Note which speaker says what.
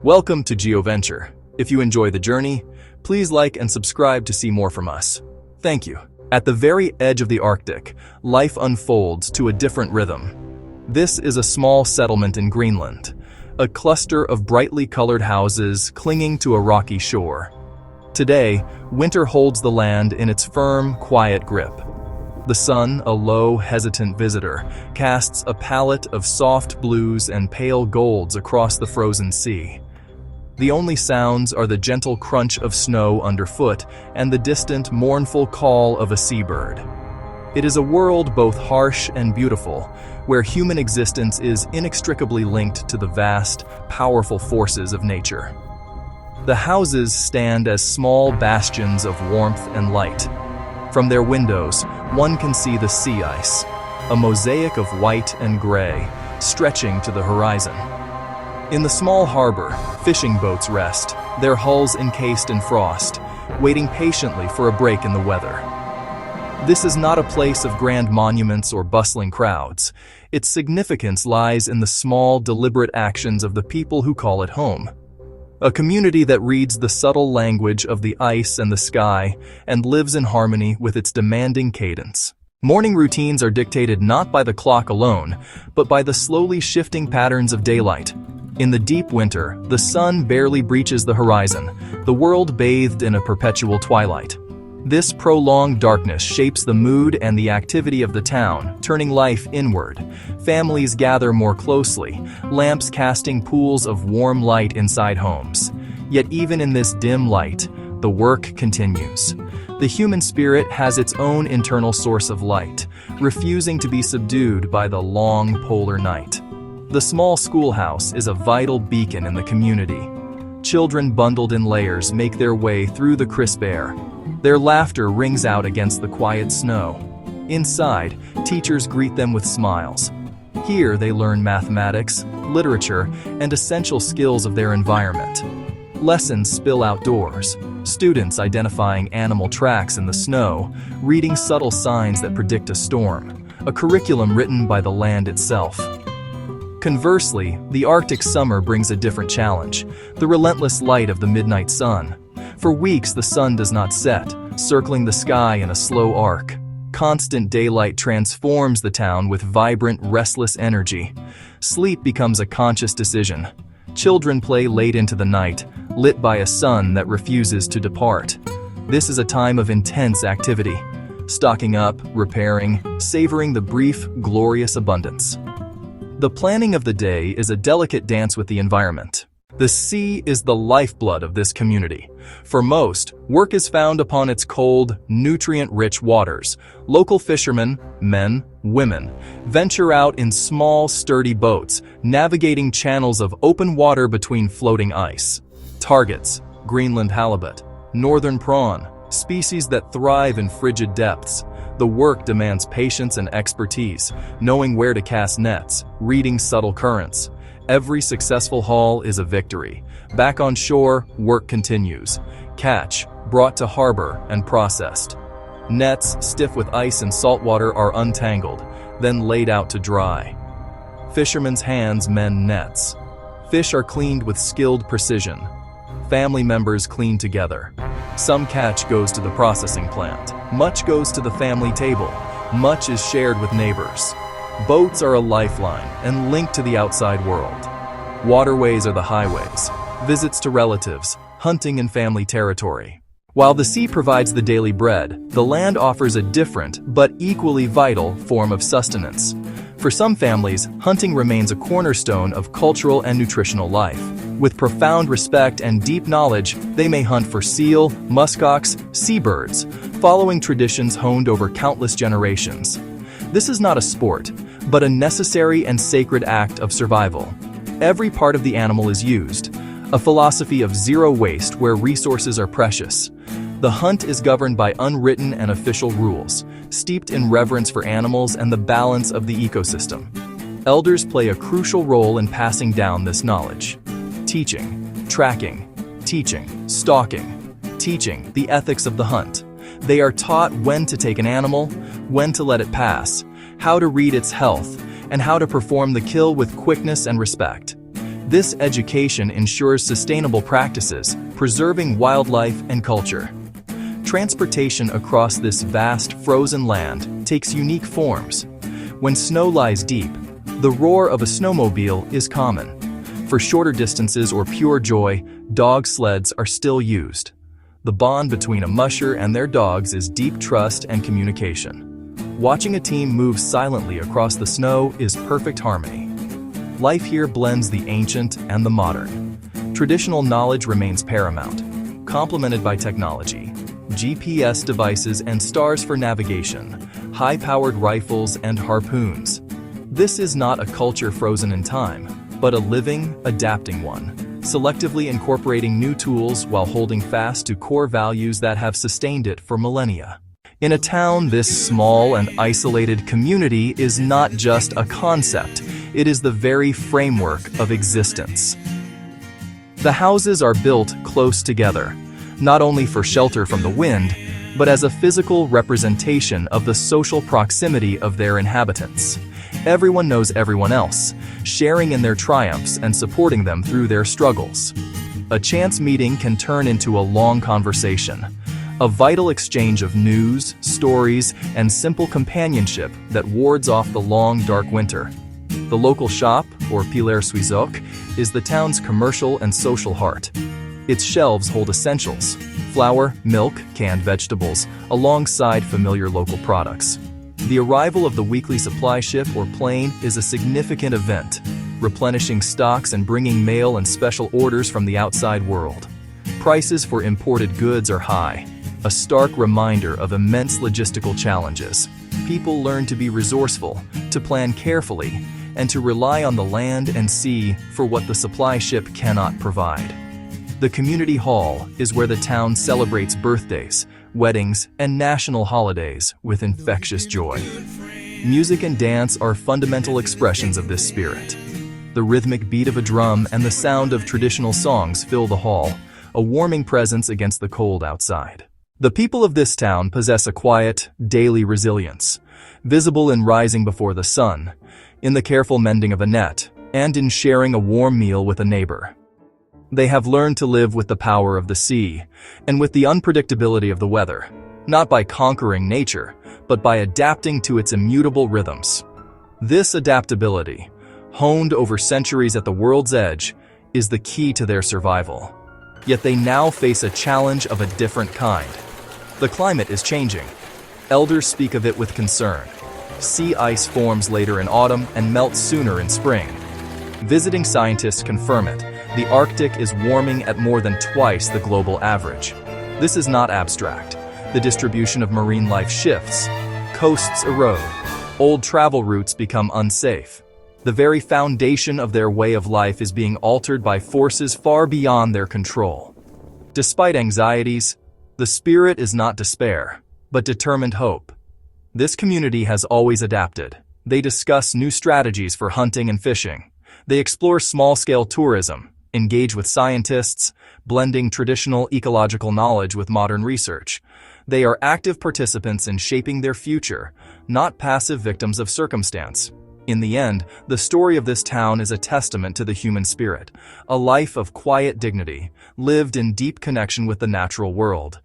Speaker 1: Welcome to GeoVenture. If you enjoy the journey, please like and subscribe to see more from us. Thank you. At the very edge of the Arctic, life unfolds to a different rhythm. This is a small settlement in Greenland, a cluster of brightly colored houses clinging to a rocky shore. Today, winter holds the land in its firm, quiet grip. The sun, a low, hesitant visitor, casts a palette of soft blues and pale golds across the frozen sea. The only sounds are the gentle crunch of snow underfoot and the distant, mournful call of a seabird. It is a world both harsh and beautiful, where human existence is inextricably linked to the vast, powerful forces of nature. The houses stand as small bastions of warmth and light. From their windows, one can see the sea ice, a mosaic of white and gray, stretching to the horizon. In the small harbor, fishing boats rest, their hulls encased in frost, waiting patiently for a break in the weather. This is not a place of grand monuments or bustling crowds. Its significance lies in the small, deliberate actions of the people who call it home. A community that reads the subtle language of the ice and the sky and lives in harmony with its demanding cadence. Morning routines are dictated not by the clock alone, but by the slowly shifting patterns of daylight. In the deep winter, the sun barely breaches the horizon, the world bathed in a perpetual twilight. This prolonged darkness shapes the mood and the activity of the town, turning life inward. Families gather more closely, lamps casting pools of warm light inside homes. Yet even in this dim light, the work continues. The human spirit has its own internal source of light, refusing to be subdued by the long polar night. The small schoolhouse is a vital beacon in the community. Children bundled in layers make their way through the crisp air. Their laughter rings out against the quiet snow. Inside, teachers greet them with smiles. Here they learn mathematics, literature, and essential skills of their environment. Lessons spill outdoors, students identifying animal tracks in the snow, reading subtle signs that predict a storm, a curriculum written by the land itself. Conversely, the Arctic summer brings a different challenge, the relentless light of the midnight sun. For weeks the sun does not set, circling the sky in a slow arc. Constant daylight transforms the town with vibrant, restless energy. Sleep becomes a conscious decision. Children play late into the night, lit by a sun that refuses to depart. This is a time of intense activity, stocking up, repairing, savoring the brief, glorious abundance. The planning of the day is a delicate dance with the environment. The sea is the lifeblood of this community. For most, work is found upon its cold, nutrient-rich waters. Local fishermen, men, women, venture out in small, sturdy boats, navigating channels of open water between floating ice. Targets: Greenland halibut, northern prawn, species that thrive in frigid depths. The work demands patience and expertise, knowing where to cast nets, reading subtle currents. Every successful haul is a victory. Back on shore, work continues. Catch, brought to harbor, and processed. Nets, stiff with ice and salt water, are untangled, then laid out to dry. Fishermen's hands mend nets. Fish are cleaned with skilled precision. Family members clean together. Some catch goes to the processing plant. Much goes to the family table. Much is shared with neighbors. Boats are a lifeline and link to the outside world. Waterways are the highways, visits to relatives, hunting in family territory. While the sea provides the daily bread, the land offers a different, but equally vital, form of sustenance. For some families, hunting remains a cornerstone of cultural and nutritional life. With profound respect and deep knowledge, they may hunt for seal, muskox, seabirds, following traditions honed over countless generations. This is not a sport, but a necessary and sacred act of survival. Every part of the animal is used, a philosophy of zero waste where resources are precious. The hunt is governed by unwritten and official rules, steeped in reverence for animals and the balance of the ecosystem. Elders play a crucial role in passing down this knowledge. Teaching, tracking, teaching, stalking, teaching the ethics of the hunt. They are taught when to take an animal, when to let it pass, how to read its health, and how to perform the kill with quickness and respect. This education ensures sustainable practices, preserving wildlife and culture. Transportation across this vast frozen land takes unique forms. When snow lies deep, the roar of a snowmobile is common. For shorter distances or pure joy, dog sleds are still used. The bond between a musher and their dogs is deep trust and communication. Watching a team move silently across the snow is perfect harmony. Life here blends the ancient and the modern. Traditional knowledge remains paramount, complemented by technology, GPS devices and stars for navigation, high-powered rifles and harpoons. This is not a culture frozen in time, but a living, adapting one, selectively incorporating new tools while holding fast to core values that have sustained it for millennia. In a town this small and isolated, community is not just a concept, it is the very framework of existence. The houses are built close together, not only for shelter from the wind, but as a physical representation of the social proximity of their inhabitants. Everyone knows everyone else, sharing in their triumphs and supporting them through their struggles. A chance meeting can turn into a long conversation, a vital exchange of news, stories, and simple companionship that wards off the long, dark winter. The local shop, or Pilar Suizok, is the town's commercial and social heart. Its shelves hold essentials: flour, milk, canned vegetables, alongside familiar local products. The arrival of the weekly supply ship or plane is a significant event, replenishing stocks and bringing mail and special orders from the outside world. Prices for imported goods are high, a stark reminder of immense logistical challenges. People learn to be resourceful, to plan carefully, and to rely on the land and sea for what the supply ship cannot provide. The community hall is where the town celebrates birthdays, weddings, and national holidays with infectious joy. Music and dance are fundamental expressions of this spirit. The rhythmic beat of a drum and the sound of traditional songs fill the hall, a warming presence against the cold outside. The people of this town possess a quiet, daily resilience, visible in rising before the sun, in the careful mending of a net, and in sharing a warm meal with a neighbor. They have learned to live with the power of the sea and with the unpredictability of the weather, not by conquering nature, but by adapting to its immutable rhythms. This adaptability, honed over centuries at the world's edge, is the key to their survival. Yet they now face a challenge of a different kind. The climate is changing. Elders speak of it with concern. Sea ice forms later in autumn and melts sooner in spring. Visiting scientists confirm it. The Arctic is warming at more than twice the global average. This is not abstract. The distribution of marine life shifts. Coasts erode. Old travel routes become unsafe. The very foundation of their way of life is being altered by forces far beyond their control. Despite anxieties, the spirit is not despair, but determined hope. This community has always adapted. They discuss new strategies for hunting and fishing. They explore small-scale tourism, engage with scientists, blending traditional ecological knowledge with modern research. They are active participants in shaping their future, not passive victims of circumstance. In the end, the story of this town is a testament to the human spirit, a life of quiet dignity, lived in deep connection with the natural world.